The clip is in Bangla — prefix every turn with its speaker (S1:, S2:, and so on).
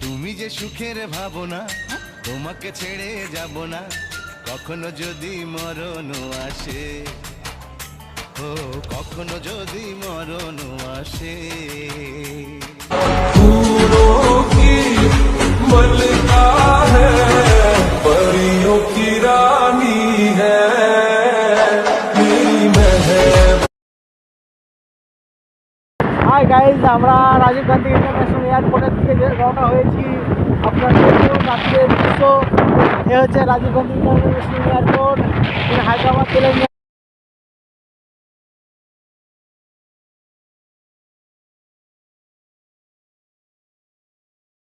S1: তুমি যে সুখের ভাবনা, তোমাকে ছেড়ে যাব না, কখনো যদি মরণ আসে, ও কখনো যদি মরণ আসে।
S2: फूलों की मलिका है, परियों की रानी है मेरी महब।
S3: হাই গাইজ, আমরা রাজীব গান্ধী ইন্টারন্যাশনাল এয়ারপোর্টের দিকে যে রওনা হয়েছি। আপনার রাত্রের দৃশ্য এ হচ্ছে রাজীব গান্ধী ইন্টারন্যাশনাল এয়ারপোর্ট, হায়দ্রাবাদ তেলেঙ্গানা।